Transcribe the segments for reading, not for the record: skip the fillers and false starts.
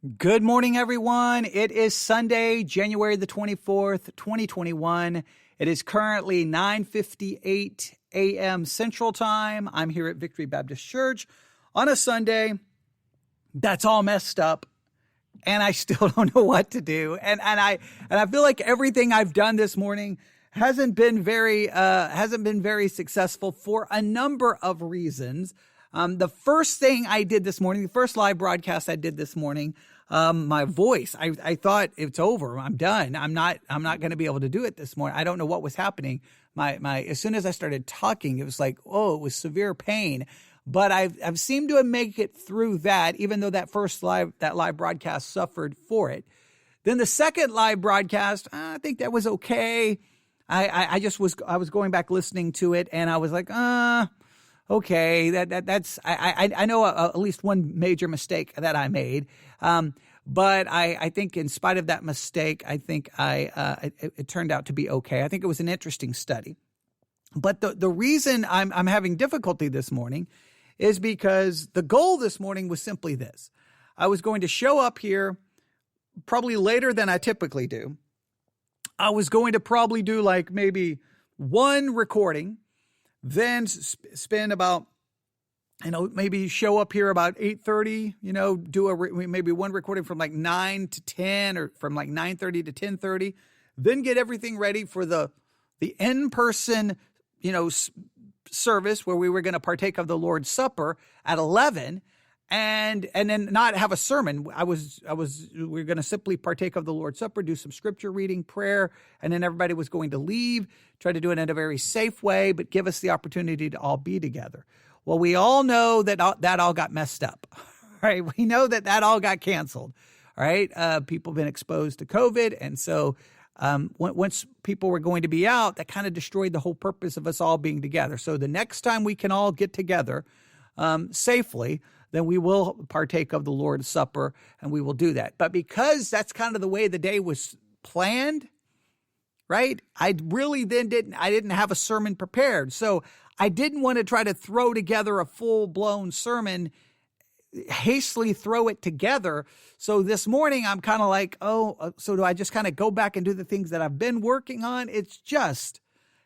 Good morning, everyone. It is Sunday, January the 24th, 2021. It is currently 9:58 a.m. Central Time. I'm here at Victory Baptist Church on a Sunday that's all messed up, and I still don't know what to do. And I feel like everything I've done this morning hasn't been very successful for a number of reasons. The first thing I did this morning, the first live broadcast I did this morning, my voice, I thought it's over. I'm done. I'm not going to be able to do it this morning. I don't know what was happening. As soon as I started talking, it was like, it was severe pain. But I've seemed to make it through that, even though that live broadcast suffered for it. Then the second live broadcast, I think that was okay. I was going back listening to it, and I was like, okay, that's I know at least one major mistake that I made, but I think in spite of that mistake, I think it turned out to be okay. I think it was an interesting study, but the reason I'm having difficulty this morning is because the goal this morning was simply this: I was going to show up here probably later than I typically do. I was going to probably do like maybe one recording, then spend about, maybe show up here about 8:30, do maybe one recording from like 9 to 10 or from like 9:30 to 10:30, then get everything ready for the in-person, service where we were going to partake of the Lord's Supper at 11, and then not have a sermon. We were going to simply partake of the Lord's Supper, do some scripture reading, prayer, and then everybody was going to leave, try to do it in a very safe way, but give us the opportunity to all be together. Well, we all know that all got messed up, right? We know that all got canceled, right? People have been exposed to COVID, and so once people were going to be out, that kind of destroyed the whole purpose of us all being together. So the next time we can all get together safely, then we will partake of the Lord's Supper, and we will do that. But because that's kind of the way the day was planned, right? I didn't have a sermon prepared. So I didn't want to try to throw together a full-blown sermon, hastily throw it together. So this morning I'm kind of like, so do I just kind of go back and do the things that I've been working on? It's just,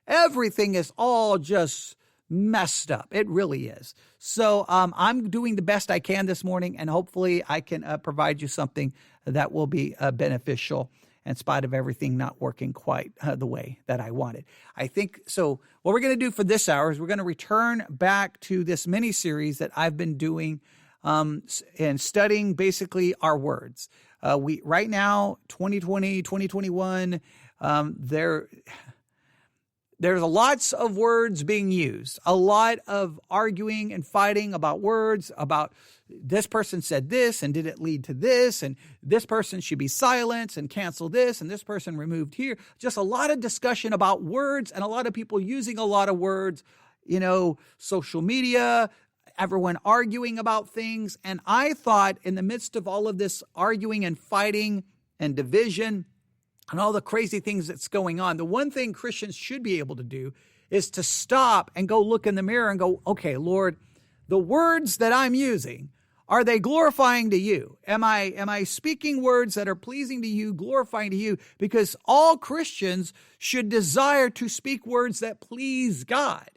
everything is all just messed up. It really is. So I'm doing the best I can this morning, and hopefully I can provide you something that will be beneficial in spite of everything not working quite the way that I wanted. I think so. What we're going to do for this hour is we're going to return back to this mini series that I've been doing and studying basically our words. We right now, 2020, 2021, there's lots of words being used, a lot of arguing and fighting about words, about this person said this and did it lead to this, and this person should be silenced and cancel this, and this person removed here. Just a lot of discussion about words, and a lot of people using a lot of words, social media, everyone arguing about things. And I thought in the midst of all of this arguing and fighting and division and all the crazy things that's going on, the one thing Christians should be able to do is to stop and go look in the mirror and go, okay, Lord, the words that I'm using, are they glorifying to you? Am I speaking words that are pleasing to you, glorifying to you? Because all Christians should desire to speak words that please God,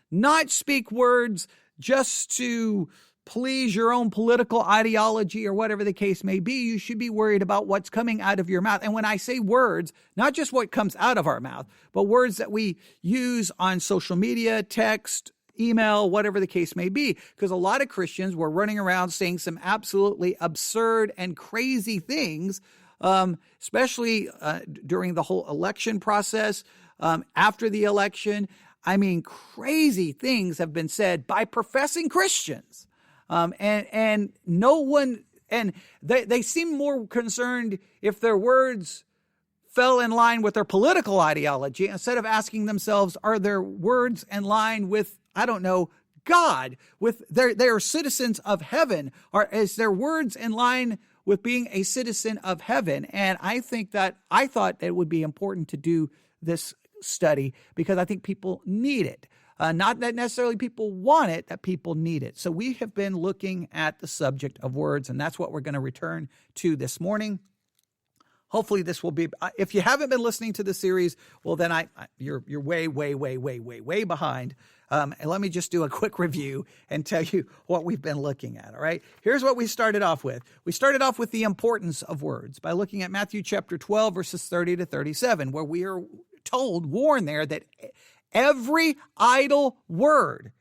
not speak words just to please your own political ideology or whatever the case may be. You should be worried about what's coming out of your mouth. And when I say words, not just what comes out of our mouth, but words that we use on social media, text, email, whatever the case may be. Because a lot of Christians were running around saying some absolutely absurd and crazy things, especially during the whole election process, after the election. I mean, crazy things have been said by professing Christians. And no one, and they seem more concerned if their words fell in line with their political ideology instead of asking themselves, are their words in line with, God, with their citizens of heaven? Or is their words in line with being a citizen of heaven? And I thought that it would be important to do this study because I think people need it. Not that necessarily people want it, that people need it. So we have been looking at the subject of words, and that's what we're going to return to this morning. Hopefully this will be, if you haven't been listening to the series, well, then you're way behind. And let me just do a quick review and tell you what we've been looking at, all right? Here's what we started off with. We started off with the importance of words by looking at Matthew chapter 12, verses 30 to 37, where we are warned there that every idle word,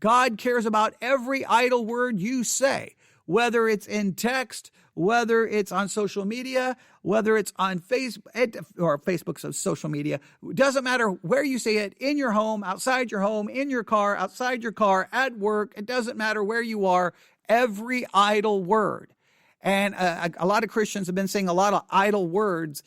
God cares about every idle word you say, whether it's in text, whether it's on social media, whether it's on Facebook's social media. It doesn't matter where you say it, in your home, outside your home, in your car, outside your car, at work. It doesn't matter where you are, every idle word. And a lot of Christians have been saying a lot of idle words,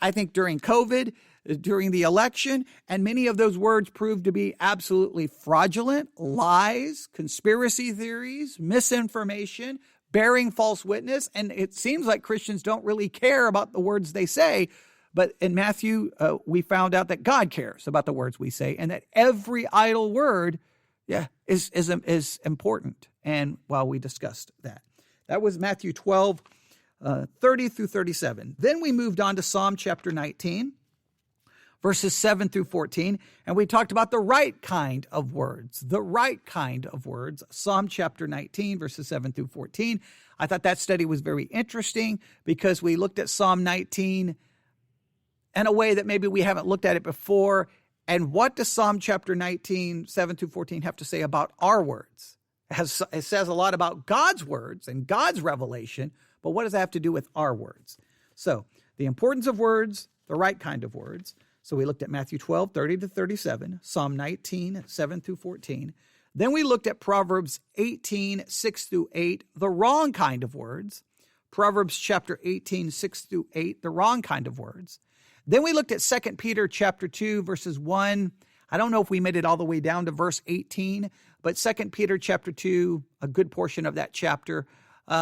I think during COVID, during the election, and many of those words proved to be absolutely fraudulent, lies, conspiracy theories, misinformation, bearing false witness. And it seems like Christians don't really care about the words they say. But in Matthew, we found out that God cares about the words we say, and that every idle word, is important. And while we discussed that, that was Matthew 12, 30 through 37. Then we moved on to Psalm chapter 19, verses 7 through 14, and we talked about the right kind of words, Psalm chapter 19, verses 7 through 14. I thought that study was very interesting because we looked at Psalm 19 in a way that maybe we haven't looked at it before. And what does Psalm chapter 19, 7 through 14 have to say about our words? It says a lot about God's words and God's revelation, but what does that have to do with our words? So the importance of words, the right kind of words. So we looked at Matthew 12, 30 to 37, Psalm 19, 7 through 14. Then we looked at Proverbs 18, 6 through 8, the wrong kind of words. Proverbs chapter 18, 6 through 8, the wrong kind of words. Then we looked at 2 Peter chapter 2, verses 1. I don't know if we made it all the way down to verse 18, but 2 Peter chapter 2, a good portion of that chapter,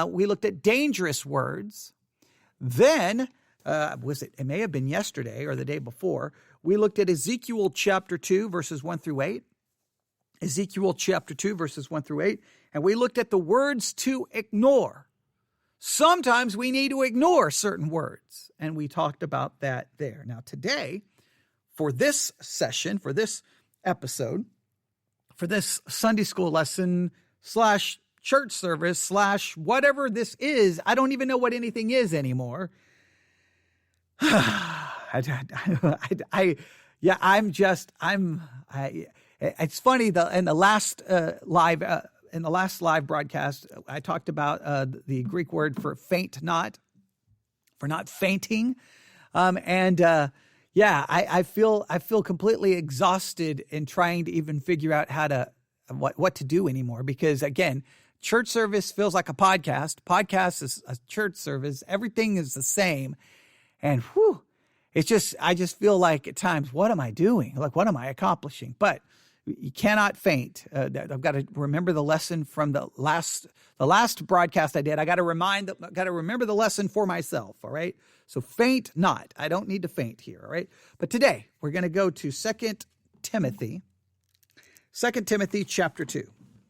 we looked at dangerous words. Then, it may have been yesterday or the day before, we looked at Ezekiel chapter 2, verses 1 through 8. Ezekiel chapter 2, verses 1 through 8. And we looked at the words to ignore. Sometimes we need to ignore certain words, and we talked about that there. Now today, for this session, for this episode, for this Sunday school lesson / church service / whatever this is, I don't even know what anything is anymore. It's funny in the last live broadcast, I talked about the Greek word for faint not, for not fainting. I feel completely exhausted in trying to even figure out what to do anymore. Because again, church service feels like a podcast. Podcast is a church service. Everything is the same. And I just feel like at times, what am I doing? Like, what am I accomplishing? But you cannot faint. I've got to remember the lesson from the last broadcast I did. I got to remember the lesson for myself. All right. So faint not. I don't need to faint here. All right. But today we're going to go to 2 Timothy chapter 2.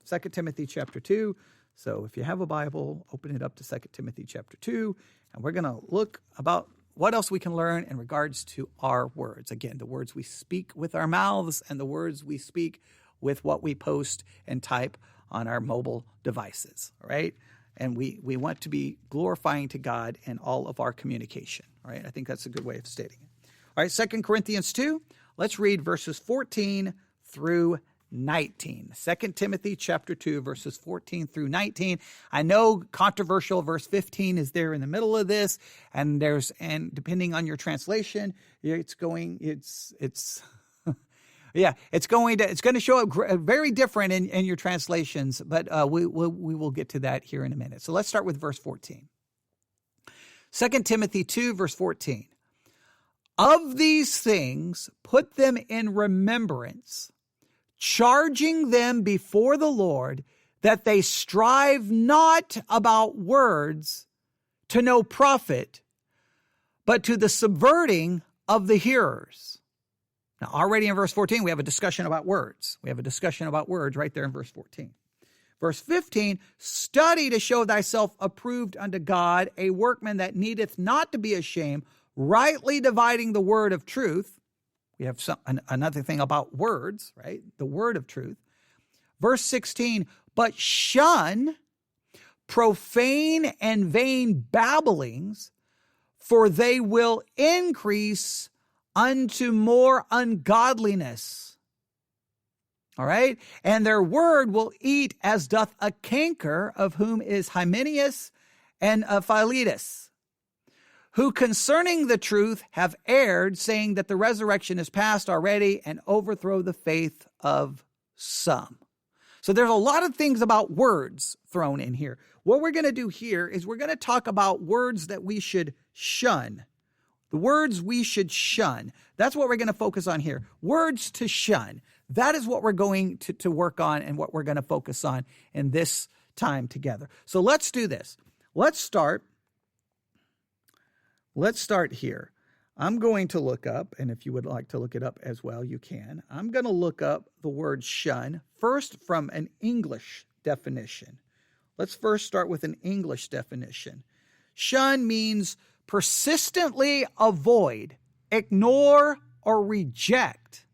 2 Timothy chapter 2. So if you have a Bible, open it up to 2 Timothy chapter 2, and we're going to look about what else we can learn in regards to our words. Again, the words we speak with our mouths and the words we speak with what we post and type on our mobile devices, all right? And we want to be glorifying to God in all of our communication, all right? I think that's a good way of stating it. All right, 2 Corinthians 2, let's read verses 14 through 19. 2 Timothy chapter 2, verses 14 through 19. I know controversial verse 15 is there in the middle of this, and depending on your translation, it's going to show up very different in your translations, but we will get to that here in a minute. So let's start with verse 14. 2 Timothy 2, verse 14. Of these things, put them in remembrance, charging them before the Lord that they strive not about words to no profit, but to the subverting of the hearers. Now, already in verse 14, we have a discussion about words. We have a discussion about words right there in verse 14. Verse 15, study to show thyself approved unto God, a workman that needeth not to be ashamed, rightly dividing the word of truth. We have another thing about words, right? The word of truth. Verse 16, but shun profane and vain babblings, for they will increase unto more ungodliness. All right? And their word will eat as doth a canker, of whom is Hymenaeus and Philetus, who concerning the truth have erred, saying that the resurrection is past already, and overthrow the faith of some. So there's a lot of things about words thrown in here. What we're going to do here is we're going to talk about words that we should shun. The words we should shun. That's what we're going to focus on here. Words to shun. That is what we're going to work on and what we're going to focus on in this time together. So let's do this. Let's start here. I'm going to look up, and if you would like to look it up as well, you can. I'm going to look up the word shun first from an English definition. Let's first start with an English definition. Shun means persistently avoid, ignore, or reject.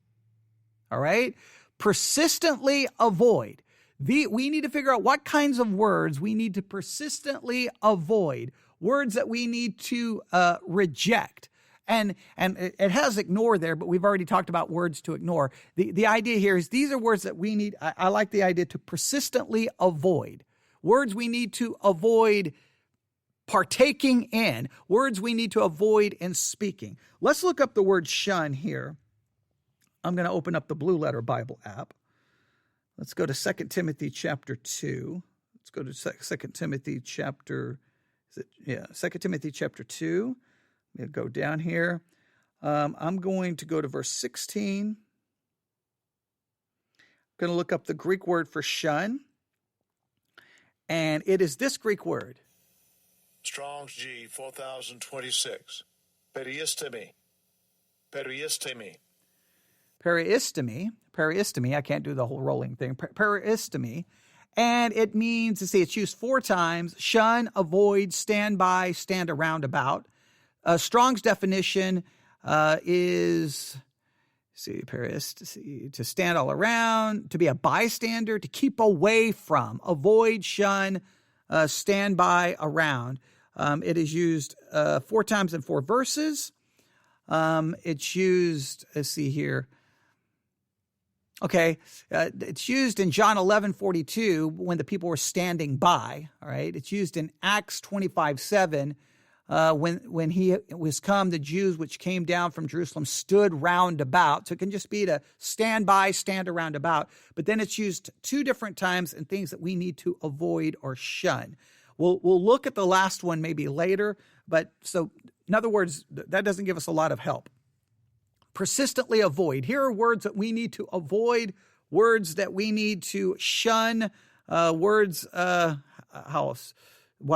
All right? Persistently avoid. We need to figure out what kinds of words we need to persistently avoid, words that we need to reject. And it has ignore there, but we've already talked about words to ignore. The idea here is these are words that we need. I like the idea to persistently avoid. Words we need to avoid partaking in. Words we need to avoid in speaking. Let's look up the word shun here. I'm going to open up the Blue Letter Bible app. Let's go to 2 Timothy chapter 2. Let's go to 2 Timothy chapter, 2 Timothy chapter 2. I'm going to go down here. I'm going to go to verse 16. I'm going to look up the Greek word for shun. And it is this Greek word. Strong's G 4026. Periistemi. Periistemi. Periistemi. I can't do the whole rolling thing. Periistemi. And it means, it's used 4 times. Shun, avoid, stand by, stand around about. Strong's definition is, to stand all around, to be a bystander, to keep away from, avoid, shun, stand by, around. It is used 4 times in 4 verses. It's used, let's see here. Okay, it's used in John 11:42 when the people were standing by. All right, it's used in Acts 25:7 when he was come, the Jews which came down from Jerusalem stood round about. So it can just be to stand by, stand around about. But then it's used 2 different times in things that we need to avoid or shun. We'll look at the last one maybe later. But so in other words, that doesn't give us a lot of help. Persistently avoid. Here are words that we need to avoid, words that we need to shun, words, what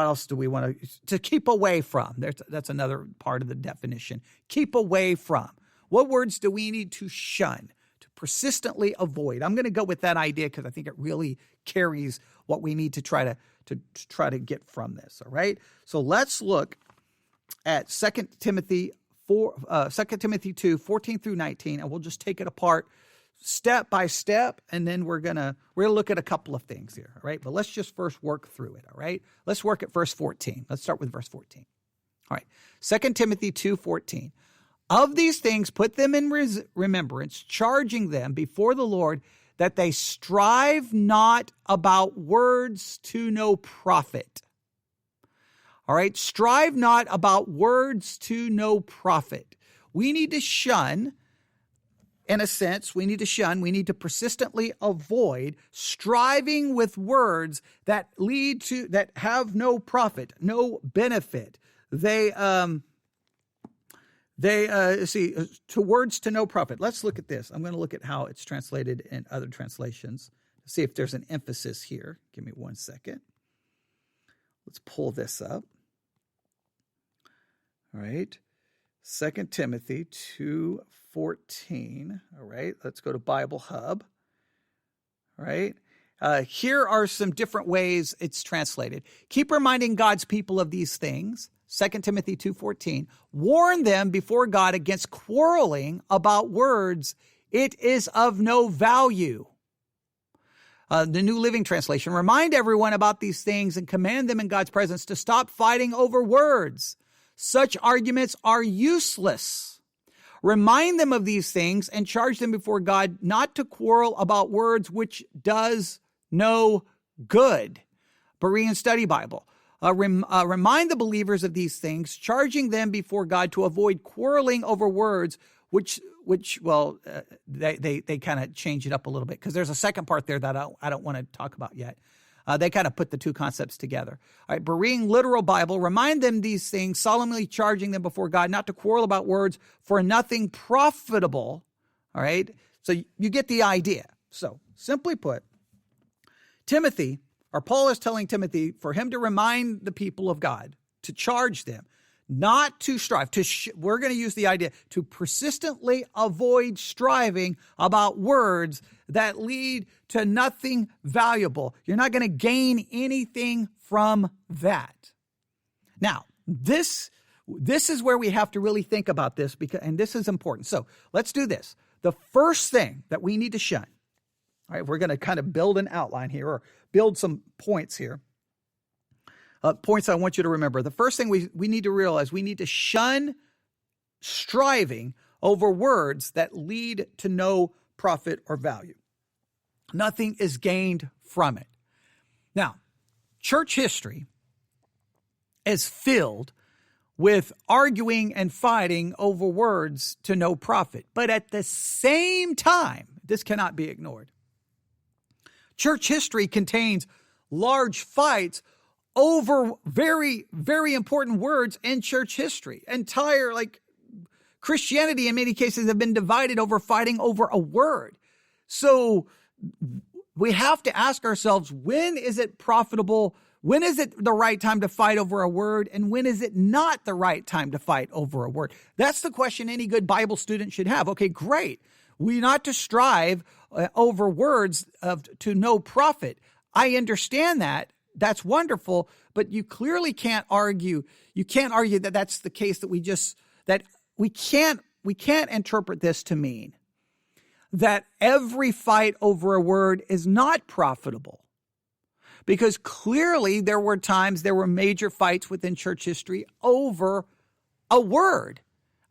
else do we want to keep away from? That's another part of the definition. Keep away from. What words do we need to shun, to persistently avoid? I'm going to go with that idea because I think it really carries what we need to try to get from this, all right? So let's look at 2 Timothy 2, 14 through 19, and we'll just take it apart step by step, and then we're gonna look at a couple of things here, all right? But let's just first work through it, all right? Let's work at verse 14. Let's start with verse 14. All right, 2 Timothy 2:14. Of these things put them in remembrance, charging them before the Lord that they strive not about words to no profit. All right, strive not about words to no profit. We need to shun, in a sense, we need to persistently avoid striving with words that have no profit, no benefit. To words to no profit. Let's look at this. I'm going to look at how it's translated in other translations to see if there's an emphasis here. Give me 1 second. Let's pull this up. All right. 2 Timothy 2:14. All right, let's go to Bible Hub. All right. Here are some different ways it's translated. Keep reminding God's people of these things. 2 Timothy 2:14. Warn them before God against quarreling about words. It is of no value. The New Living Translation. Remind everyone about these things and command them in God's presence to stop fighting over words. Such arguments are useless. Remind them of these things and charge them before God not to quarrel about words, which does no good. Berean Study Bible. Remind the believers of these things, charging them before God to avoid quarreling over words, which they kind of change it up a little bit because there's a second part there that I don't want to talk about yet. They kind of put the two concepts together. All right, Berean Literal Bible, remind them these things, solemnly charging them before God not to quarrel about words for nothing profitable. All right, so you get the idea. So simply put, Timothy, or Paul is telling Timothy for him to remind the people of God, to charge them, not to strive. We're going to use the idea to persistently avoid striving about words that lead to nothing valuable. You're not going to gain anything from that. Now, this is where we have to really think about this, and this is important. So let's do this. The first thing that we need to shun, all right, we're going to kind of build an outline here or build some points here. Points I want you to remember. The first thing we need to realize, we need to shun striving over words that lead to no profit or value. Nothing is gained from it. Now, church history is filled with arguing and fighting over words to no profit. But at the same time, this cannot be ignored. Church history contains large fights over very, very important words in church history. Entire, Christianity in many cases have been divided over fighting over a word. So we have to ask ourselves, when is it profitable? When is it the right time to fight over a word? And when is it not the right time to fight over a word? That's the question any good Bible student should have. Okay, great. We're not to strive over words to no profit. I understand that. That's wonderful, but you clearly can't argue. You can't argue that that's the case, that we can't interpret this to mean that every fight over a word is not profitable. Because clearly there were major fights within church history over a word.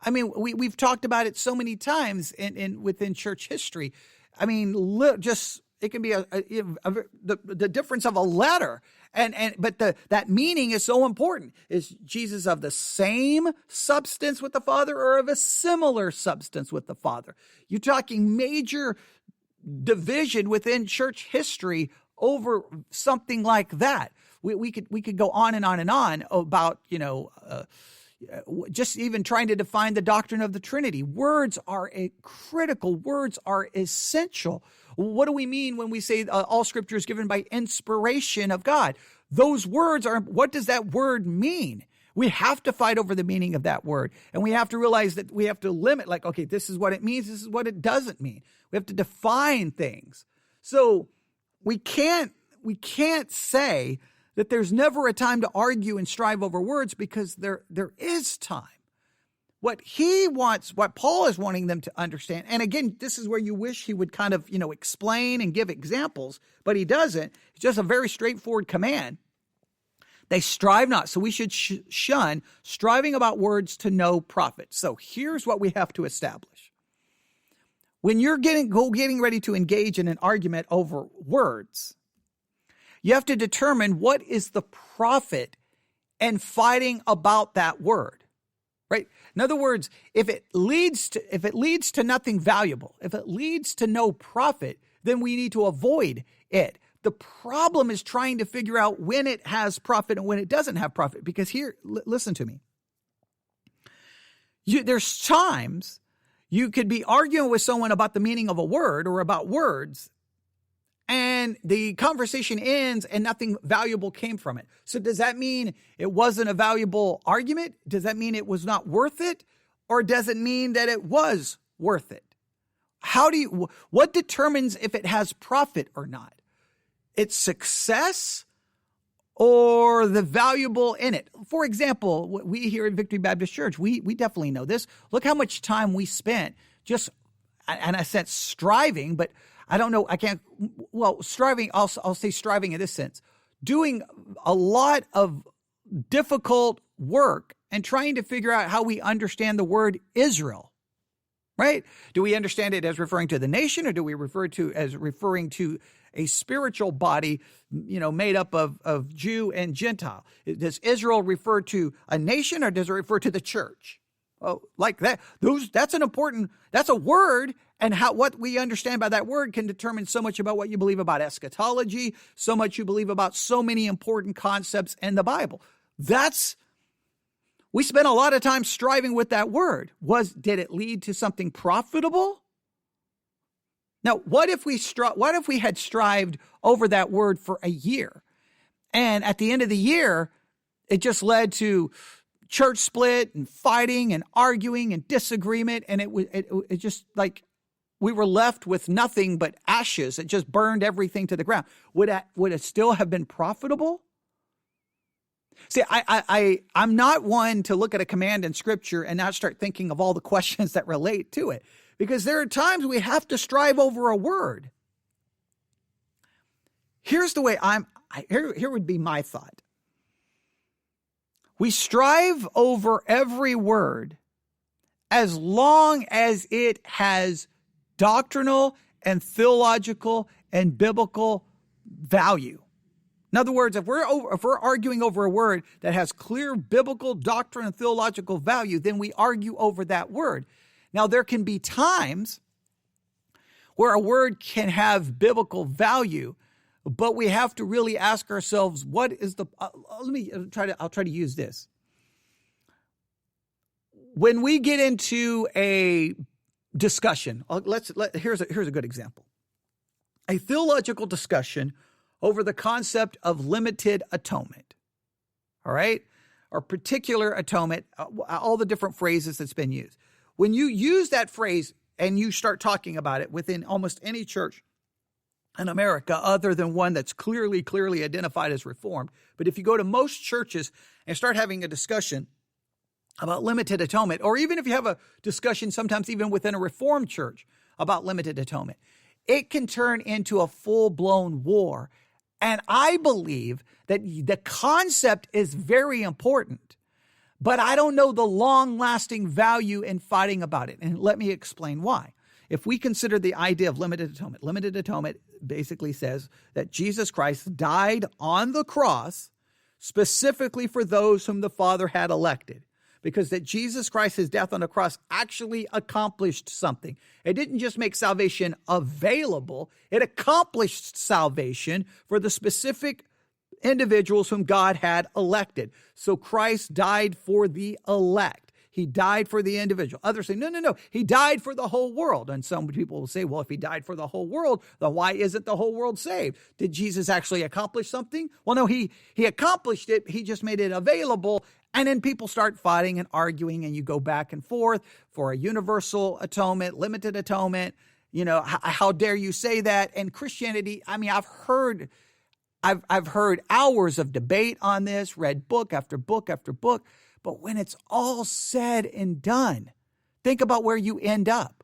I mean, we've talked about it so many times within church history. I mean, it can be the difference of a letter, but that meaning is so important. Is Jesus of the same substance with the Father or of a similar substance with the Father? You're talking major division within church history over something like that. We could go on and on and on about just even trying to define the doctrine of the Trinity. Words are critical. Words are essential. What do we mean when we say all Scripture is given by inspiration of God? Those words what does that word mean? We have to fight over the meaning of that word. And we have to realize that we have to limit, okay, this is what it means. This is what it doesn't mean. We have to define things. So we can't say that there's never a time to argue and strive over words, because there is time. What Paul is wanting them to understand, and again, this is where you wish he would kind of, explain and give examples, but he doesn't. It's just a very straightforward command. They strive not. So we should shun striving about words to no profit. So here's what we have to establish. When you're getting ready to engage in an argument over words, you have to determine what is the profit in fighting about that word, right? In other words, if it leads to nothing valuable, if it leads to no profit, then we need to avoid it. The problem is trying to figure out when it has profit and when it doesn't have profit. Because here, listen to me. There's times you could be arguing with someone about the meaning of a word or about words, and the conversation ends and nothing valuable came from it. So does that mean it wasn't a valuable argument? Does that mean it was not worth it? or does it mean that it was worth it? What determines if it has profit or not? Its success or the valuable in it? For example, we here at Victory Baptist Church, we definitely know this. Look how much time we spent just, in a sense, striving, but I don't know, striving, I'll say striving in this sense, doing a lot of difficult work and trying to figure out how we understand the word Israel. Right? Do we understand it as referring to the nation, or do we refer to as referring to a spiritual body, made up of Jew and Gentile? Does Israel refer to a nation, or does it refer to the church? Oh, like that. That's a word, and what we understand by that word can determine so much about what you believe about eschatology, so much you believe about so many important concepts in the Bible. We spent a lot of time striving with that word. Did it lead to something profitable? Now, what if we had strived over that word for a year, and at the end of the year, it just led to church split and fighting and arguing and disagreement, and it just like we were left with nothing but ashes. It just burned everything to the ground. Would it still have been profitable? See, I'm not one to look at a command in Scripture and not start thinking of all the questions that relate to it, because there are times we have to strive over a word. Here's the way here would be my thought. We strive over every word as long as it has doctrinal and theological and biblical value. In other words, if we're arguing over a word that has clear biblical doctrine and theological value, then we argue over that word. Now, there can be times where a word can have biblical value, but we have to really ask ourselves, what is the? I'll try to use this. When we get into a discussion, here's a good example. A theological discussion over the concept of limited atonement, all right? Or particular atonement, all the different phrases that's been used. When you use that phrase and you start talking about it within almost any church in America, other than one that's clearly identified as Reformed, but if you go to most churches and start having a discussion about limited atonement, or even if you have a discussion sometimes even within a Reformed church about limited atonement, it can turn into a full-blown war. And I believe that the concept is very important, but I don't know the long-lasting value in fighting about it. And let me explain why. If we consider the idea of limited atonement basically says that Jesus Christ died on the cross specifically for those whom the Father had elected. Because that Jesus Christ, his death on the cross, actually accomplished something. It didn't just make salvation available, it accomplished salvation for the specific individuals whom God had elected. So Christ died for the elect. He died for the individual. Others say, no, he died for the whole world. And some people will say, well, if he died for the whole world, then why isn't the whole world saved? Did Jesus actually accomplish something? Well, no, he accomplished it. He just made it available. And then people start fighting and arguing, and you go back and forth for a universal atonement, limited atonement. How dare you say that? And Christianity, I've heard hours of debate on this, read book after book after book. But when it's all said and done, think about where you end up.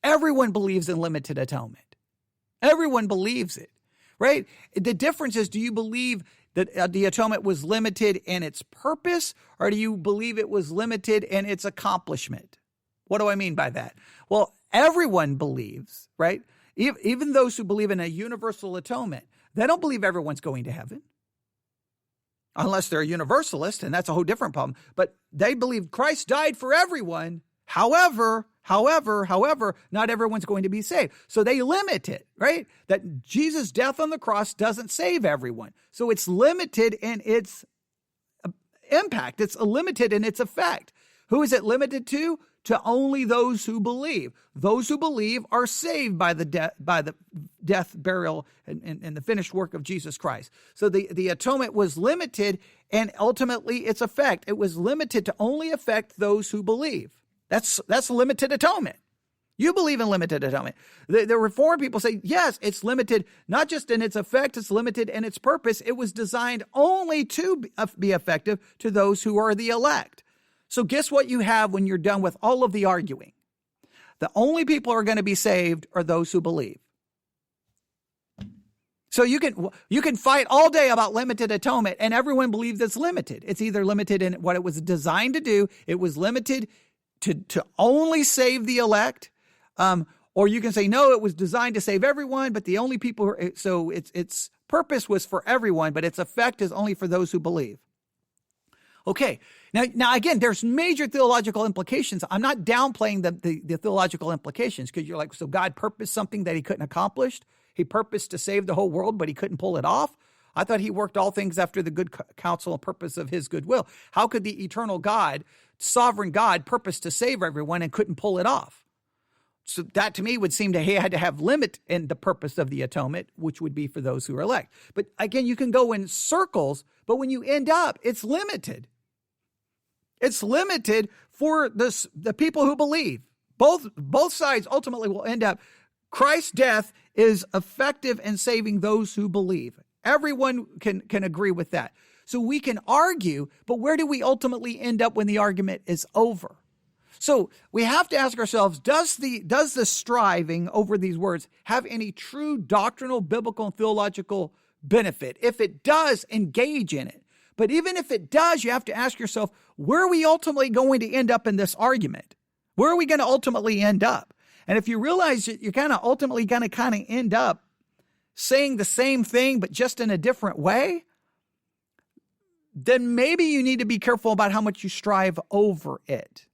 Everyone believes in limited atonement. Everyone believes it, right? The difference is, do you believe that the atonement was limited in its purpose, or do you believe it was limited in its accomplishment? What do I mean by that? Well, everyone believes, right? Even those who believe in a universal atonement, they don't believe everyone's going to heaven. Unless they're a universalist, and that's a whole different problem. But they believe Christ died for everyone. However, not everyone's going to be saved. So they limit it, right? That Jesus' death on the cross doesn't save everyone. So it's limited in its impact. It's limited in its effect. Who is it limited to? To only those who believe. Those who believe are saved by the death, burial, and the finished work of Jesus Christ. So the atonement was limited, and ultimately its effect. It was limited to only affect those who believe. That's limited atonement. You believe in limited atonement. The Reformed people say, yes, it's limited, not just in its effect, it's limited in its purpose. It was designed only to be effective to those who are the elect. So guess what you have when you're done with all of the arguing? The only people who are going to be saved are those who believe. So you can fight all day about limited atonement, and everyone believes it's limited. It's either limited in what it was designed to do. It was limited to only save the elect. Or you can say, no, it was designed to save everyone, but the only people so its purpose was for everyone, but its effect is only for those who believe. Okay. Now again, there's major theological implications. I'm not downplaying the theological implications, because you're like, so God purposed something that he couldn't accomplish. He purposed to save the whole world, but he couldn't pull it off. I thought he worked all things after the good counsel and purpose of his good will. How could the eternal God, sovereign God, purpose to save everyone and couldn't pull it off? So that to me would seem he had to have limit in the purpose of the atonement, which would be for those who are elect. But again, you can go in circles, but when you end up, it's limited. It's limited for the people who believe. Both sides ultimately will end up. Christ's death is effective in saving those who believe. Everyone can agree with that. So we can argue, but where do we ultimately end up when the argument is over? So we have to ask ourselves, does the striving over these words have any true doctrinal, biblical, and theological benefit? If it does, engage in it. But even if it does, you have to ask yourself, where are we ultimately going to end up in this argument? Where are we going to ultimately end up? And if you realize that you're kind of ultimately going to kind of end up saying the same thing, but just in a different way, then maybe you need to be careful about how much you strive over it.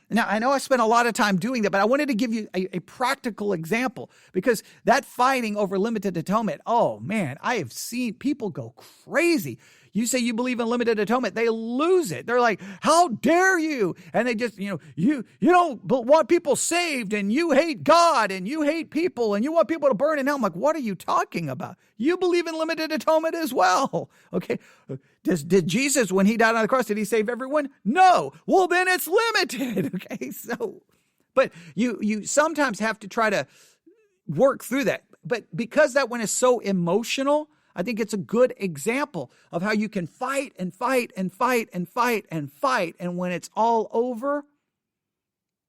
Now, I know I spent a lot of time doing that, but I wanted to give you a practical example, because that fighting over limited atonement, oh man, I have seen people go crazy. You say you believe in limited atonement, they lose it. They're like, how dare you? And they just, you don't want people saved, and you hate God, and you hate people, and you want people to burn in hell. I'm like, what are you talking about? You believe in limited atonement as well. Okay. Did Jesus, when he died on the cross, did he save everyone? No. Well, then it's limited. Okay. So, but you sometimes have to try to work through that. But because that one is so emotional, I think it's a good example of how you can fight and fight and fight and fight and fight. And when it's all over,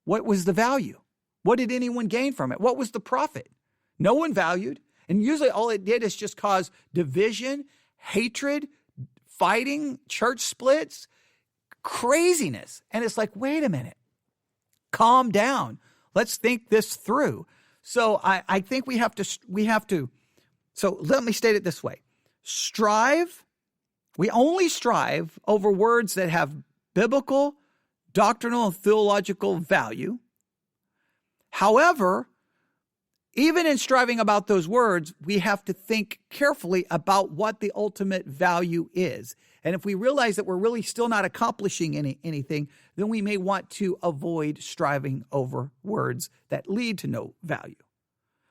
what was the value? What did anyone gain from it? What was the profit? No one valued. And usually all it did is just cause division, hatred, fighting, church splits, craziness. And it's like, wait a minute, calm down. Let's think this through. So I think we have to, so let me state it this way. We only strive over words that have biblical, doctrinal, and theological value. However, even in striving about those words, we have to think carefully about what the ultimate value is. And if we realize that we're really still not accomplishing anything, then we may want to avoid striving over words that lead to no value.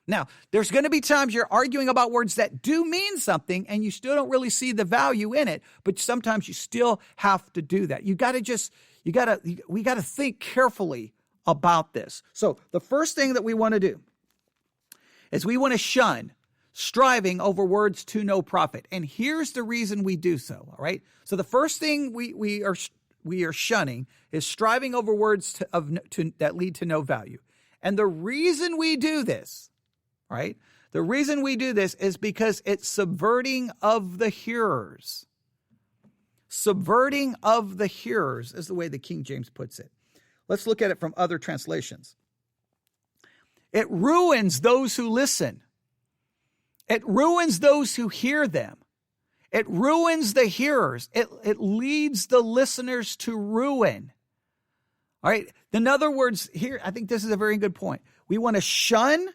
Now, there's going to be times you're arguing about words that do mean something and you still don't really see the value in it, but sometimes you still have to do that. We got to think carefully about this. So the first thing that we want to do is we want to shun striving over words to no profit. And here's the reason we do so, all right? So the first thing we are shunning is striving over words that lead to no value. And the reason we do this, right? The reason we do this is because it's subverting of the hearers. Subverting of the hearers is the way the King James puts it. Let's look at it from other translations. It ruins those who listen. It ruins those who hear them. It ruins the hearers. It leads the listeners to ruin. All right. In other words, here, I think this is a very good point. We want to shun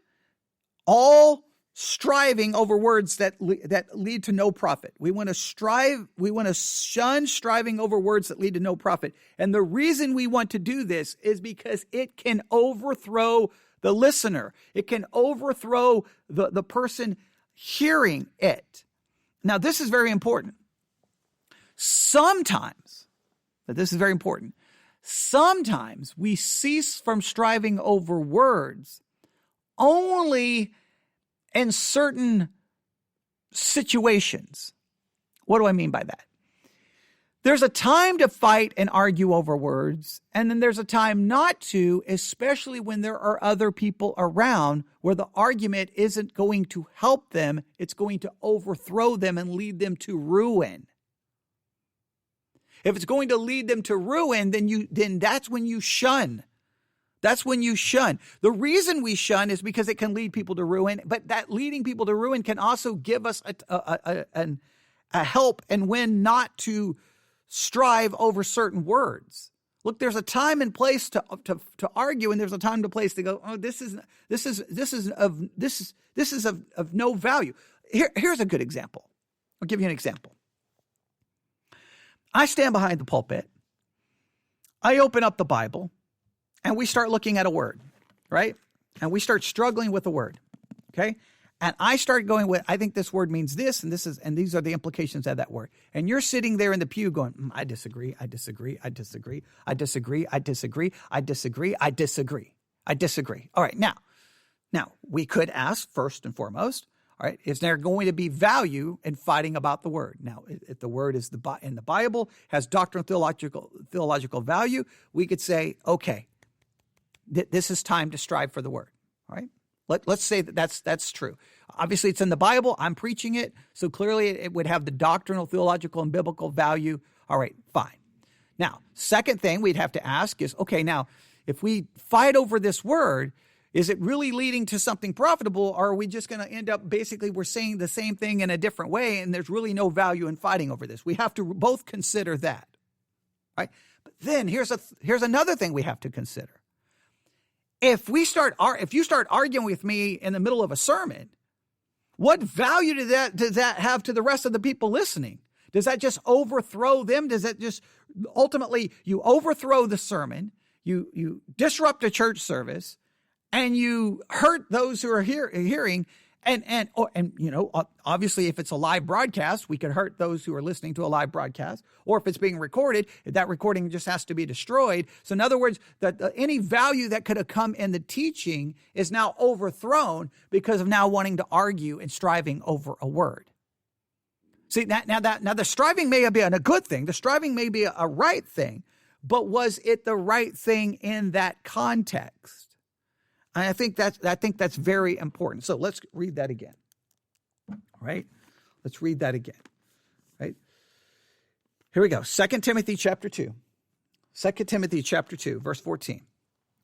all striving over words that lead to no profit. We want to shun striving over words that lead to no profit. And the reason we want to do this is because it can overthrow the listener. It can overthrow the person hearing it. Now, this is very important. Sometimes, but this is very important. Sometimes we cease from striving over words only in certain situations. What do I mean by that? There's a time to fight and argue over words, and then there's a time not to, especially when there are other people around where the argument isn't going to help them. It's going to overthrow them and lead them to ruin. If it's going to lead them to ruin, then that's when you shun. That's when you shun. The reason we shun is because it can lead people to ruin, but that leading people to ruin can also give us a help and when not to strive over certain words. Look, there's a time and place to argue, and there's a time and place to go, oh, this is of no value. Here's a good example. I'll give you an example. I stand behind the pulpit. I open up the Bible, and we start looking at a word, right? And we start struggling with the word, okay? And I start going with, I think this word means this, and these are the implications of that word. And you're sitting there in the pew going, I disagree. All right, now we could ask first and foremost, all right, is there going to be value in fighting about the word? Now, if the word is in the Bible, has doctrinal theological value, we could say, okay, this is time to strive for the word, all right? Let's say that's true. Obviously, it's in the Bible. I'm preaching it. So clearly it would have the doctrinal, theological, and biblical value. All right, fine. Now, second thing we'd have to ask is, okay, now, if we fight over this word, is it really leading to something profitable, or are we just going to end up basically we're saying the same thing in a different way, and there's really no value in fighting over this? We have to both consider that, right? But then here's another thing we have to consider. If you start arguing with me in the middle of a sermon, what value does that have to the rest of the people listening? Does that just overthrow them? Does that just ultimately you overthrow the sermon, you disrupt a church service, and you hurt those who are hearing? And obviously, if it's a live broadcast, we could hurt those who are listening to a live broadcast. Or if it's being recorded, that recording just has to be destroyed. So in other words, that any value that could have come in the teaching is now overthrown because of now wanting to argue and striving over a word. See, now the striving may be a good thing. The striving may be a right thing, but was it the right thing in that context? And I think that's very important. So let's read that again. All right? Let's read that again. Right? Here we go. 2 Timothy chapter 2. 2 Timothy chapter 2, verse 14.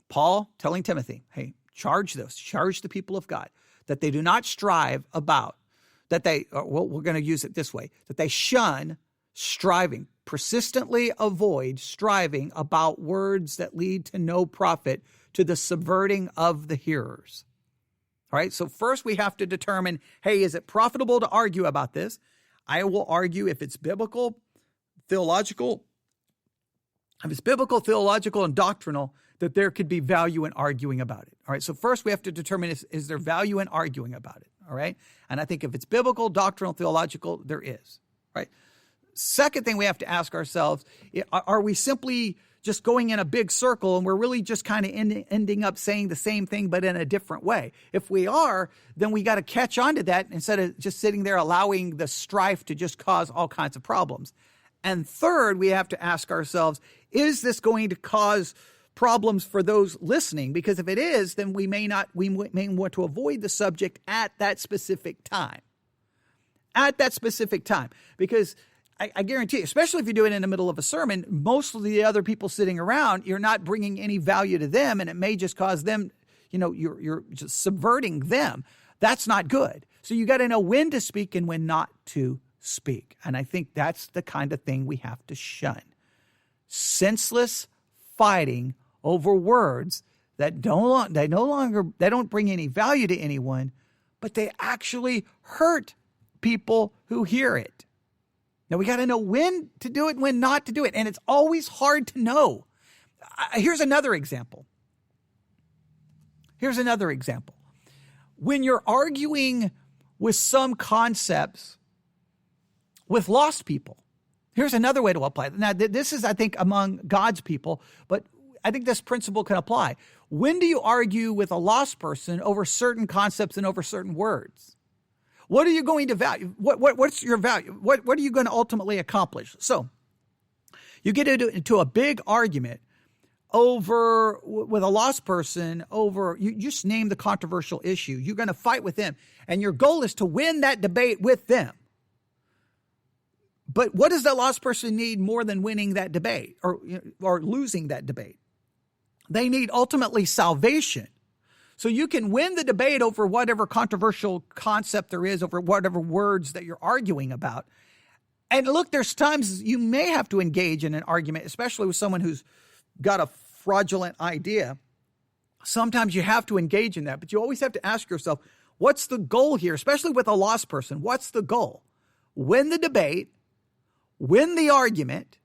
Paul telling Timothy, hey, charge the people of God that they do not strive about, we're going to use it this way, that they shun striving, persistently avoid striving about words that lead to no profit, to the subverting of the hearers. All right, so first we have to determine, hey, is it profitable to argue about this? I will argue if it's biblical, theological, and doctrinal, that there could be value in arguing about it. All right, so first we have to determine, is there value in arguing about it? All right, and I think if it's biblical, doctrinal, theological, there is. All right. Second thing we have to ask ourselves, are we simply just going in a big circle and we're really just kind of ending up saying the same thing but in a different way? If we are, then we got to catch on to that instead of just sitting there allowing the strife to just cause all kinds of problems. And third, we have to ask ourselves, is this going to cause problems for those listening? Because if it is, then we may want to avoid the subject at that specific time. Because I guarantee you, especially if you do it in the middle of a sermon, most of the other people sitting around, you're not bringing any value to them, and it may just cause them, you're just subverting them. That's not good. So you got to know when to speak and when not to speak. And I think that's the kind of thing we have to shun. Senseless fighting over words that don't bring any value to anyone, but they actually hurt people who hear it. Now, we got to know when to do it and when not to do it. And it's always hard to know. Here's another example. When you're arguing with some concepts with lost people, Here's another way to apply it. Now, this is, I think, among God's people, but I think this principle can apply. When do you argue with a lost person over certain concepts and over certain words? What are you going to value? What's your value? What are you going to ultimately accomplish? So you get into a big argument with a lost person over, you just name the controversial issue. You're going to fight with them, and your goal is to win that debate with them. But what does that lost person need more than winning that debate or losing that debate? They need ultimately salvation. So you can win the debate over whatever controversial concept there is, over whatever words that you're arguing about. And look, there's times you may have to engage in an argument, especially with someone who's got a fraudulent idea. Sometimes you have to engage in that, but you always have to ask yourself, what's the goal here? Especially with a lost person, what's the goal? Win the debate, win the argument,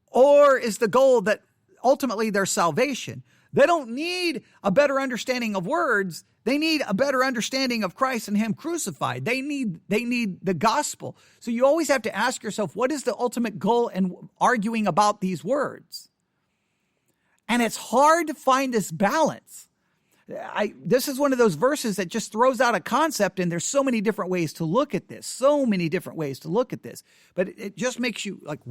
or is the goal that ultimately their salvation? They don't need a better understanding of words. They need a better understanding of Christ and Him crucified. They need the gospel. So you always have to ask yourself, what is the ultimate goal in arguing about these words? And it's hard to find this balance. This is one of those verses that just throws out a concept, and there's so many different ways to look at this. But it just makes you like,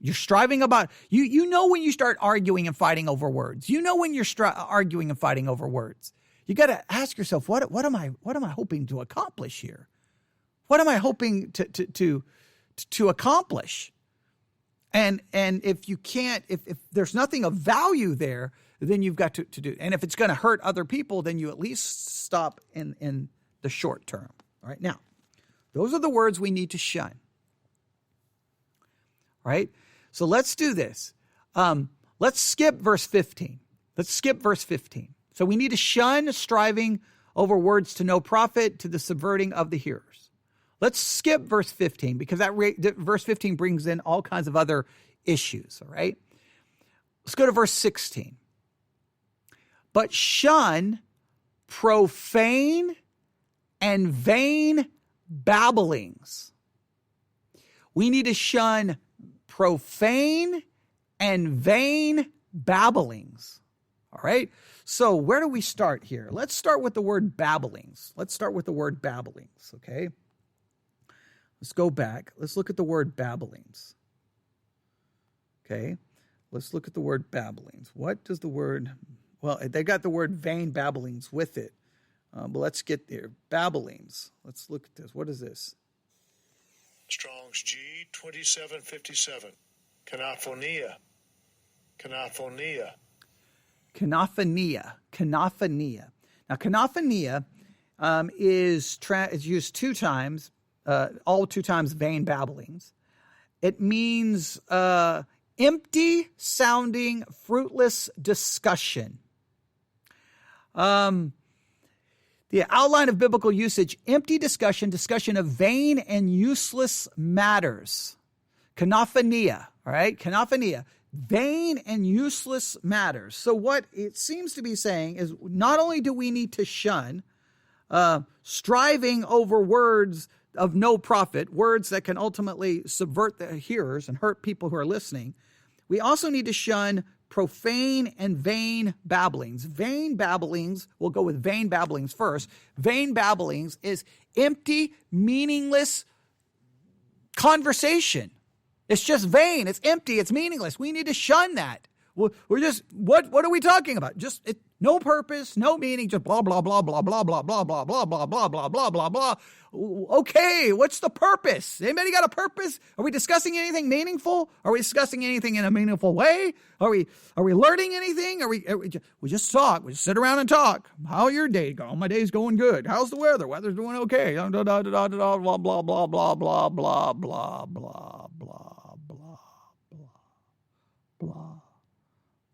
you're striving about, you know when you start arguing and fighting over words. You know when you're arguing and fighting over words. You got to ask yourself, what am I hoping to accomplish here? What am I hoping to accomplish? And if you can't, if there's nothing of value there, then you've got to do. And if it's going to hurt other people, then you at least stop in the short term. All right. Now, those are the words we need to shun. Right? So let's do this. Let's skip verse 15. So we need to shun striving over words to no profit, to the subverting of the hearers. Let's skip verse 15 because verse 15 brings in all kinds of other issues. All right. Let's go to verse 16. But shun profane and vain babblings. We need to shun profane and vain babblings. All right. So where do we start here? Let's start with the word babblings. Okay. Let's go back. Let's look at the word babblings. Okay. Let's look at the word babblings. What does the word, well, they got the word vain babblings with it. But let's get there. Babblings. Let's look at this. What is this? Strong's G 2757. Kanaphonia. Now, kanaphonia is used two times, all two times vain babblings. It means empty sounding, fruitless discussion. The outline of biblical usage, empty discussion of vain and useless matters. Kanaphonia, all right? Kanaphonia, vain and useless matters. So what it seems to be saying is not only do we need to shun striving over words of no profit, words that can ultimately subvert the hearers and hurt people who are listening, we also need to shun profane and vain babblings. Vain babblings, we'll go with vain babblings first. Vain babblings is empty, meaningless conversation. It's just vain. It's empty. It's meaningless. We need to shun that. We're just, what are we talking about? Just no purpose, no meaning, just blah, blah, blah, blah, blah, blah, blah, blah, blah, blah, blah, blah, blah, blah, blah. Okay, what's the purpose? Anybody got a purpose? Are we discussing anything meaningful? Are we discussing anything in a meaningful way? Are we learning anything? We just talk. We just sit around and talk. How your day going? My day's going good. How's the weather? Weather's doing okay. Blah, blah, blah, blah, blah, blah, blah, blah, blah, blah, blah, blah, blah,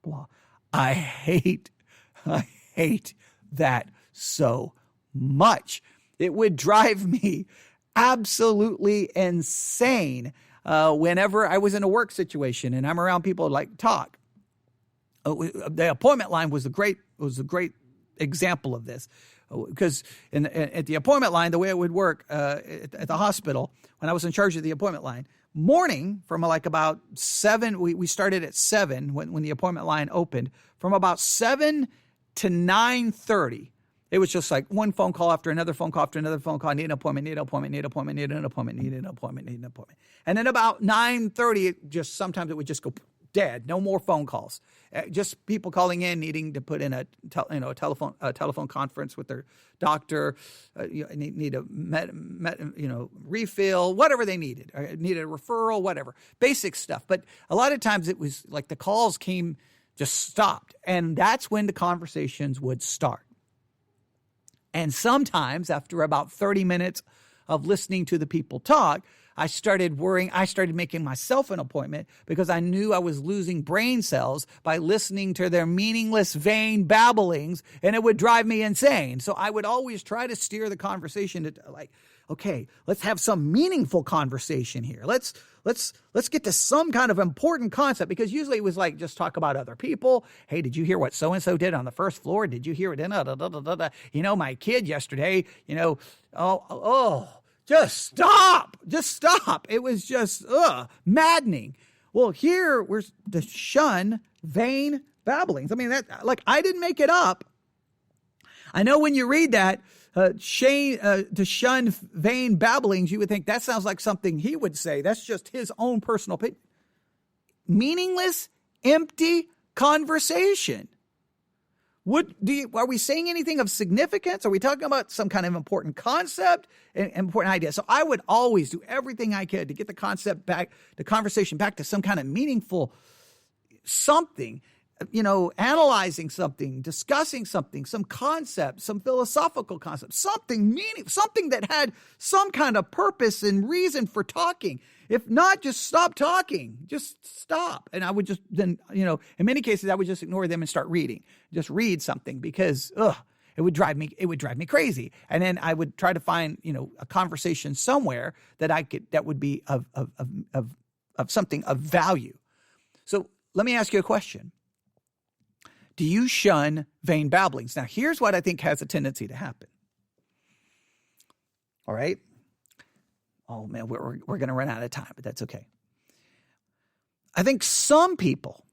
blah. I hate that so much. It would drive me absolutely insane whenever I was in a work situation and I'm around people like talk. The appointment line was a great example of this, because at the appointment line, the way it would work at the hospital when I was in charge of the appointment line morning from like about 7, we started at 7 when the appointment line opened. From about 7 to 9:30, it was just like one phone call after another phone call after another phone call. Need an appointment, need an appointment, need an appointment, need an appointment, need an appointment, need an appointment. And then about 9:30, sometimes it would just go dead. No more phone calls. Just people calling in, needing to put in a telephone conference with their doctor. Need a refill, whatever they needed. Needed a referral, whatever, basic stuff. But a lot of times it was like the calls just stopped, and that's when the conversations would start. And sometimes after about 30 minutes of listening to the people talk, I started worrying. I started making myself an appointment because I knew I was losing brain cells by listening to their meaningless, vain babblings, and it would drive me insane. So I would always try to steer the conversation to like, okay, let's have some meaningful conversation here. Let's get to some kind of important concept, because usually it was like just talk about other people. Hey, did you hear what so-and-so did on the first floor? Did you hear it? My kid yesterday, just stop. Just stop. It was just maddening. Well, here we're to shun vain babblings. I mean, I didn't make it up. I know when you read that, to shun vain babblings, you would think that sounds like something he would say. That's just his own personal opinion. Meaningless, empty conversation. Are we saying anything of significance? Are we talking about some kind of important concept, an important idea? So I would always do everything I could to get the conversation back to some kind of meaningful something. Analyzing something, discussing something, some concept, some philosophical concept, something that had some kind of purpose and reason for talking. If not, just stop talking. Just stop. And I would just then, in many cases, I would just ignore them and start reading. Just read something because, it would drive me crazy. And then I would try to find, a conversation somewhere that would be of something of value. So let me ask you a question. Do you shun vain babblings? Now, here's what I think has a tendency to happen. All right. Oh, man, we're going to run out of time, but that's okay. I think some people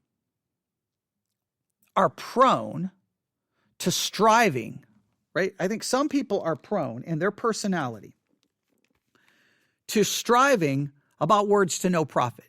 are prone to striving, right? I think some people are prone in their personality to striving about words to no profit.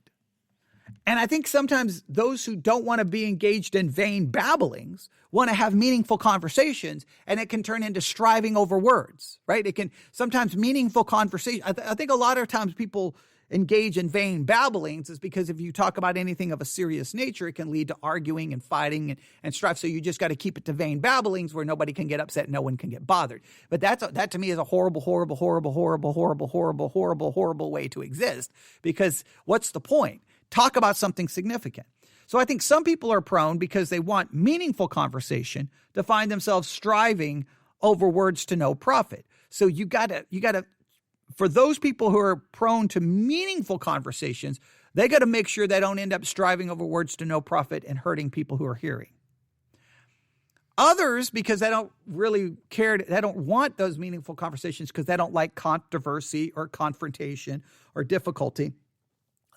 And I think sometimes those who don't want to be engaged in vain babblings want to have meaningful conversations, and it can turn into striving over words, right? It can sometimes meaningful conversation. I think a lot of times people engage in vain babblings is because if you talk about anything of a serious nature, it can lead to arguing and fighting and strife. So you just got to keep it to vain babblings where nobody can get upset, no one can get bothered. But that to me is a horrible way to exist, because what's the point? Talk about something significant. So I think some people are prone, because they want meaningful conversation, to find themselves striving over words to no profit. So you gotta, for those people who are prone to meaningful conversations, they got to make sure they don't end up striving over words to no profit and hurting people who are hearing. Others, because they don't really care, they don't want those meaningful conversations because they don't like controversy or confrontation or difficulty,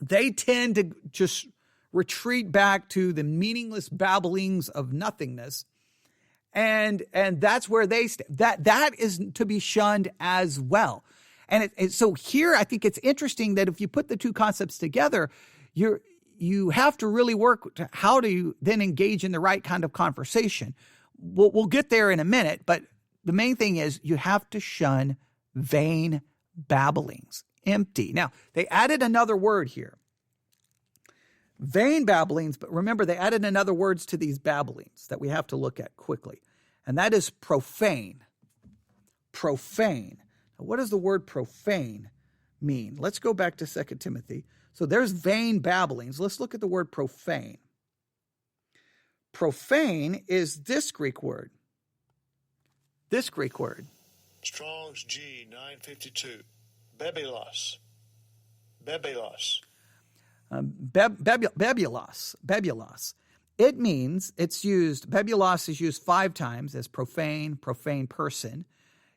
they tend to just retreat back to the meaningless babblings of nothingness. And that's where they that is to be shunned as well. And so here, I think it's interesting that if you put the two concepts together, you have to really work to how do you then engage in the right kind of conversation. We'll get there in a minute, but the main thing is you have to shun vain babblings. Empty. Now, they added another word here. Vain babblings, but remember, they added another words to these babblings that we have to look at quickly, and that is profane. Profane. Now, what does the word profane mean? Let's go back to 2 Timothy. So there's vain babblings. Let's look at the word profane. Profane is this Greek word. This Greek word. Strong's G 952. Bebelos. Bebelos. Bebulos. It means, bebulos is used 5 times as profane person.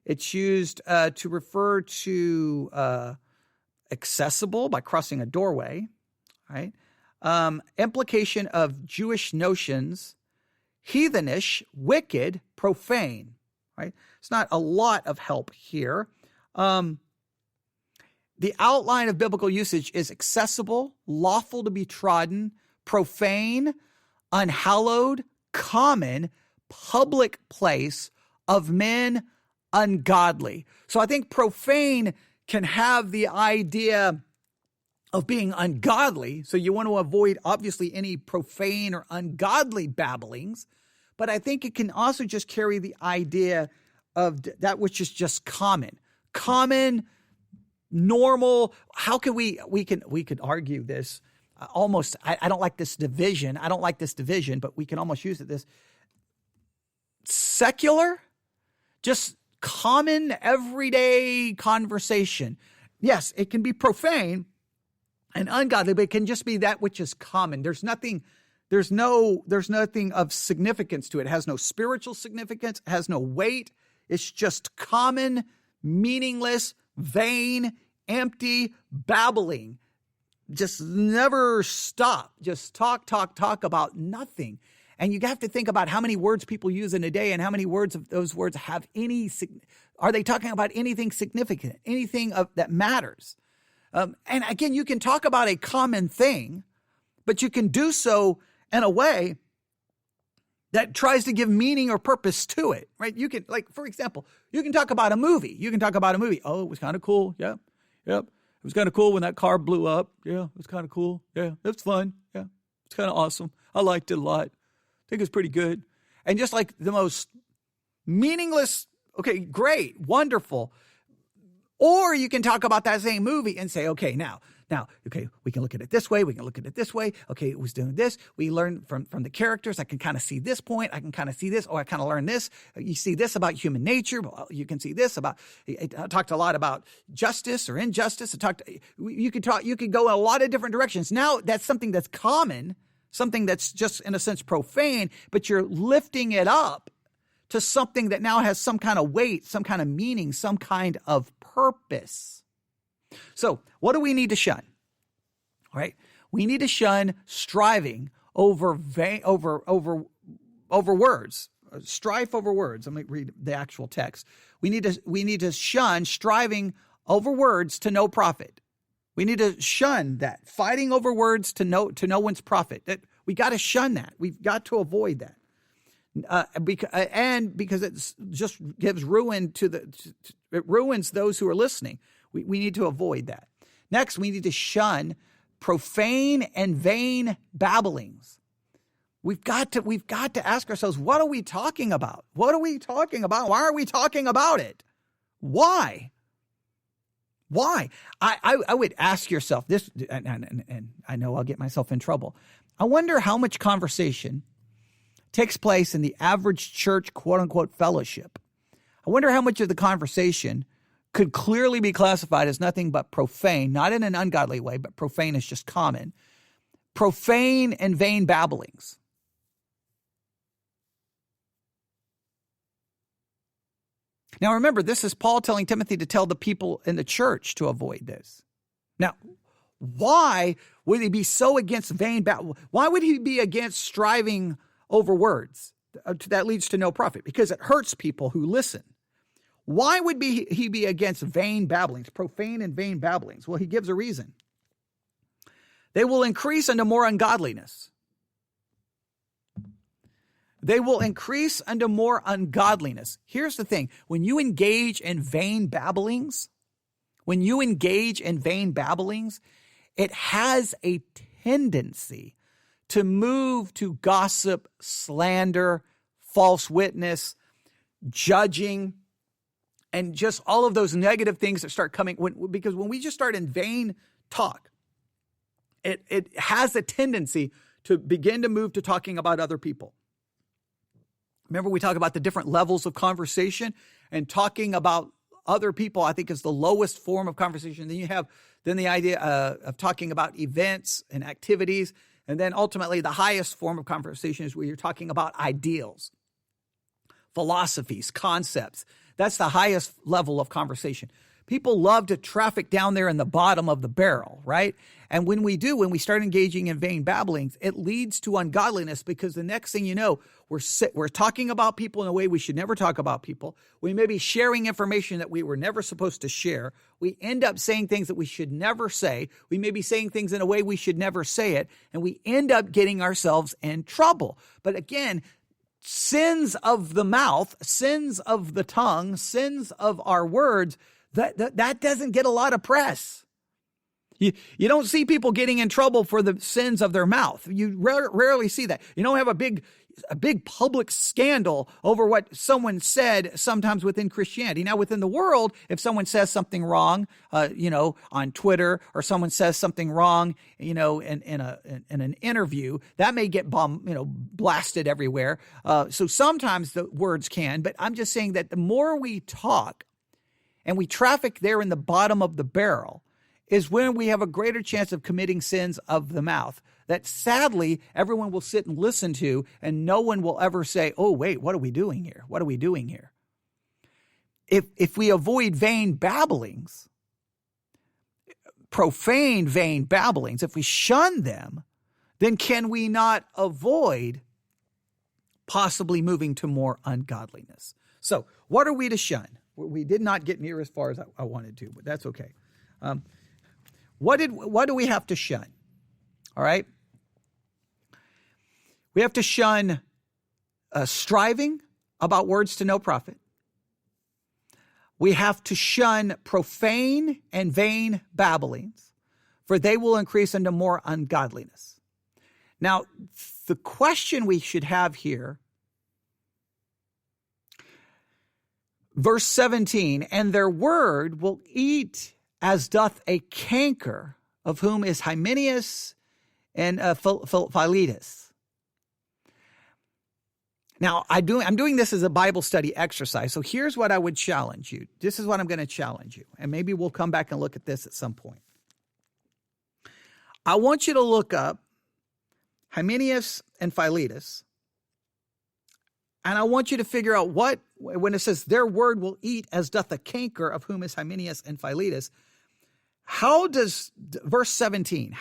It's used to refer to accessible by crossing a doorway, right? Implication of Jewish notions, heathenish, wicked, profane, right? It's not a lot of help here. The outline of biblical usage is accessible, lawful to be trodden, profane, unhallowed, common, public place of men, ungodly. So I think profane can have the idea of being ungodly. So you want to avoid, obviously, any profane or ungodly babblings. But I think it can also just carry the idea of that which is just common, normal. How can we could argue this almost, I don't like this division. I don't like this division, but we can almost use it this secular, just common everyday conversation. Yes, it can be profane and ungodly, but it can just be that which is common. There's nothing of significance to it. It has no spiritual significance, it has no weight. It's just common, meaningless, vain, empty babbling. Just never stop. Just talk about nothing. And you have to think about how many words people use in a day and how many words of those words have are they talking about anything significant, anything that matters? And again, you can talk about a common thing, but you can do so in a way that tries to give meaning or purpose to it, right? You can, like, for example, you can talk about a movie. Oh, it was kind of cool. Yeah. Yep. It was kind of cool when that car blew up. Yeah. It was kind of cool. Yeah. It was fun. Yeah. It's kind of awesome. I liked it a lot. I think it's pretty good. And just like the most meaningless, okay, great, wonderful. Or you can talk about that same movie and say, okay, now, okay, we can look at it this way. We can look at it this way. Okay, it was doing this. We learned from the characters. I can kind of see this point. I can kind of see this. Oh, I kind of learned this. You see this about human nature. You can see this about, I talked a lot about justice or injustice. You could go a lot of different directions. Now that's something that's common, something that's just in a sense profane, but you're lifting it up to something that now has some kind of weight, some kind of meaning, some kind of purpose. So what do we need to shun? All right. We need to shun striving over words, strife over words. Let me read the actual text. We need to shun striving over words to no profit. We need to shun that, fighting over words to no one's profit. That we got to shun that. We've got to avoid that. Because it just gives ruin it ruins those who are listening. We need to avoid that. Next, we need to shun profane and vain babblings. We've got to ask ourselves, what are we talking about? What are we talking about? Why are we talking about it? Why? I would ask yourself this, and I know I'll get myself in trouble. I wonder how much conversation takes place in the average church, quote unquote, fellowship. I wonder how much of the conversation could clearly be classified as nothing but profane, not in an ungodly way, but profane is just common. Profane and vain babblings. Now remember, this is Paul telling Timothy to tell the people in the church to avoid this. Now, why would he be so against vain babble? Why would he be against striving over words? That leads to no profit, because it hurts people who listen. Why would he be against vain babblings, profane and vain babblings? Well, he gives a reason. They will increase unto more ungodliness. They will increase unto more ungodliness. Here's the thing. When you engage in vain babblings, it has a tendency to move to gossip, slander, false witness, judging, and just all of those negative things that start coming. Because when we just start in vain talk, it has a tendency to begin to move to talking about other people. Remember, we talk about the different levels of conversation, and talking about other people, I think, is the lowest form of conversation. Then you have the idea of talking about events and activities. And then ultimately the highest form of conversation is where you're talking about ideals, philosophies, concepts. That's the highest level of conversation. People love to traffic down there in the bottom of the barrel, right? And when we start engaging in vain babblings, it leads to ungodliness, because the next thing you know, we're talking about people in a way we should never talk about people. We may be sharing information that we were never supposed to share. We end up saying things that we should never say. We may be saying things in a way we should never say it, and we end up getting ourselves in trouble. But again, sins of the mouth, sins of the tongue, sins of our words, that doesn't get a lot of press. You don't see people getting in trouble for the sins of their mouth. You rarely see that. You don't have a big public scandal over what someone said sometimes within Christianity. Now, within the world, if someone says something wrong, on Twitter, or someone says something wrong, in an interview, that may get blasted everywhere. So sometimes the words can, but I'm just saying that the more we talk and we traffic there in the bottom of the barrel, is when we have a greater chance of committing sins of the mouth that sadly everyone will sit and listen to, and no one will ever say, oh, wait, what are we doing here? What are we doing here? If we avoid vain babblings, profane vain babblings, if we shun them, then can we not avoid possibly moving to more ungodliness? So what are we to shun? We did not get near as far as I wanted to, but that's okay. What do we have to shun? All right. We have to shun striving about words to no profit. We have to shun profane and vain babblings, for they will increase into more ungodliness. Now, the question we should have here, verse 17, and their word will eat as doth a canker, of whom is Hymenaeus and Philetus. Now, I'm doing this as a Bible study exercise, so here's what I would challenge you. This is what I'm going to challenge you, and maybe we'll come back and look at this at some point. I want you to look up Hymenaeus and Philetus, and I want you to figure out when it says their word will eat as doth a canker, of whom is Hymenaeus and Philetus, how does verse 17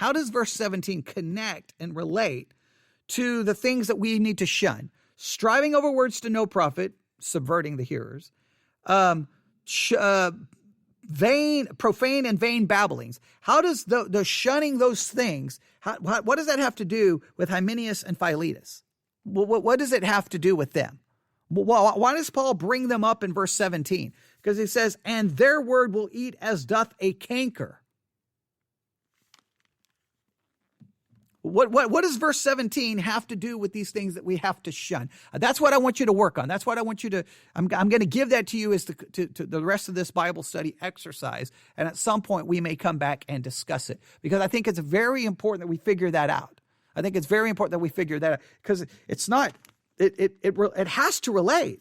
connect and relate to the things that we need to shun? Striving over words to no profit, subverting the hearers, profane and vain babblings. How does the shunning those things, what does that have to do with Hymenaeus and Philetus? What does it have to do with them? Why does Paul bring them up in verse 17? Because he says, and their word will eat as doth a canker. What does verse 17 have to do with these things that we have to shun? That's what I want you to work on. That's what I want you to, I'm going to give that to you as to the rest of this Bible study exercise. And at some point we may come back and discuss it, because I think it's very important that we figure that out. I think it's very important that we figure that out, because it's not, it has to relate.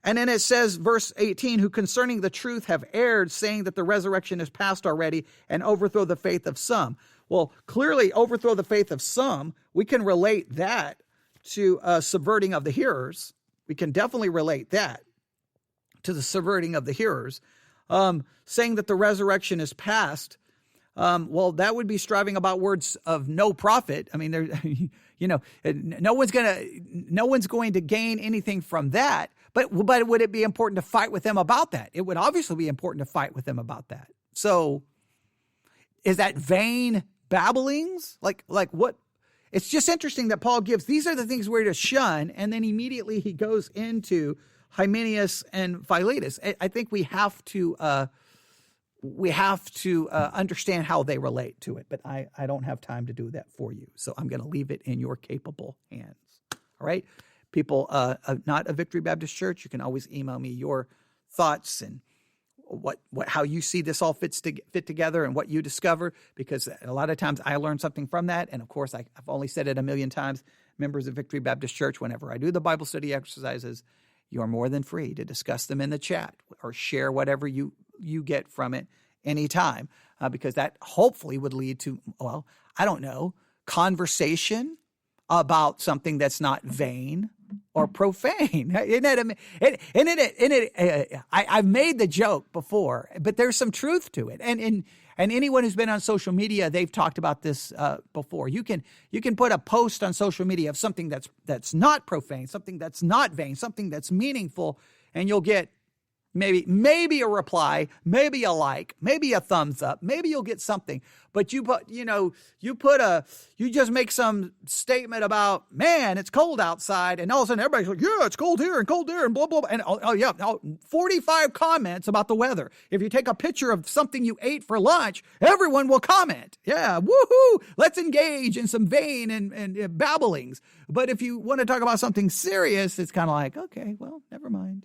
And then it says, verse 18, who concerning the truth have erred, saying that the resurrection is past already, and overthrow the faith of some. Well, clearly overthrow the faith of some. We can relate that to subverting of the hearers. We can definitely relate that to the subverting of the hearers. Saying that the resurrection is past. Well, that would be striving about words of no profit. I mean, no one's going to gain anything from that. But would it be important to fight with them about that? It would obviously be important to fight with them about that. So is that vain babblings? Like what? It's just interesting that Paul gives, these are the things we're to shun. And then immediately he goes into Hymenaeus and Philetus. I think we have to understand how they relate to it, but I don't have time to do that for you. So I'm going to leave it in your capable hands. All right. People, not a Victory Baptist Church, you can always email me your thoughts and how you see this all fit together and what you discover, because a lot of times I learn something from that. And of course, I've only said it a million times, members of Victory Baptist Church, whenever I do the Bible study exercises, you are more than free to discuss them in the chat or share whatever you get from it anytime, because that hopefully would lead to, conversation about something that's not vain or profane. I've made the joke before, but there's some truth to it. And anyone who's been on social media, they've talked about this before. You can put a post on social media of something that's not profane, something that's not vain, something that's meaningful, and you'll get maybe a reply, maybe a like, maybe a thumbs up, maybe you'll get something. But you just make some statement about, man, it's cold outside, and all of a sudden everybody's like, yeah, it's cold here and cold there and blah, blah, blah. And 45 comments about the weather. If you take a picture of something you ate for lunch, everyone will comment. Yeah, woohoo, let's engage in some vain and babblings. But if you want to talk about something serious, it's kind of like, okay, well, never mind.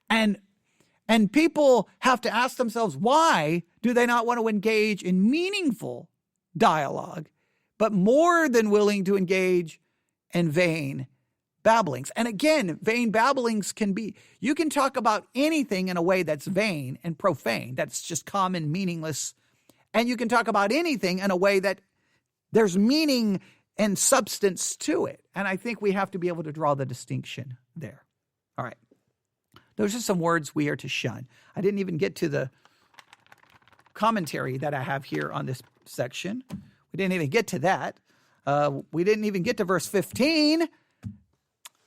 And people have to ask themselves, why do they not want to engage in meaningful dialogue, but more than willing to engage in vain babblings? And again, vain babblings you can talk about anything in a way that's vain and profane, that's just common, meaningless. And you can talk about anything in a way that there's meaning and substance to it. And I think we have to be able to draw the distinction there. All right. Those are some words we are to shun. I didn't even get to the commentary that I have here on this section. We didn't even get to that. We didn't even get to verse 15.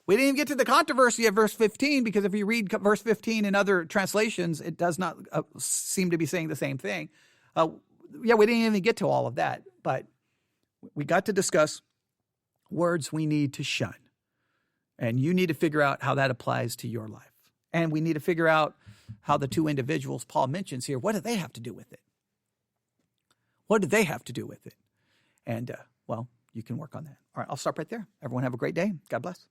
We didn't even get to the controversy of verse 15, because if you read verse 15 in other translations, it does not seem to be saying the same thing. We didn't even get to all of that, but we got to discuss words we need to shun. And you need to figure out how that applies to your life. And we need to figure out how the two individuals Paul mentions here, what do they have to do with it? What do they have to do with it? And, you can work on that. All right, I'll stop right there. Everyone have a great day. God bless.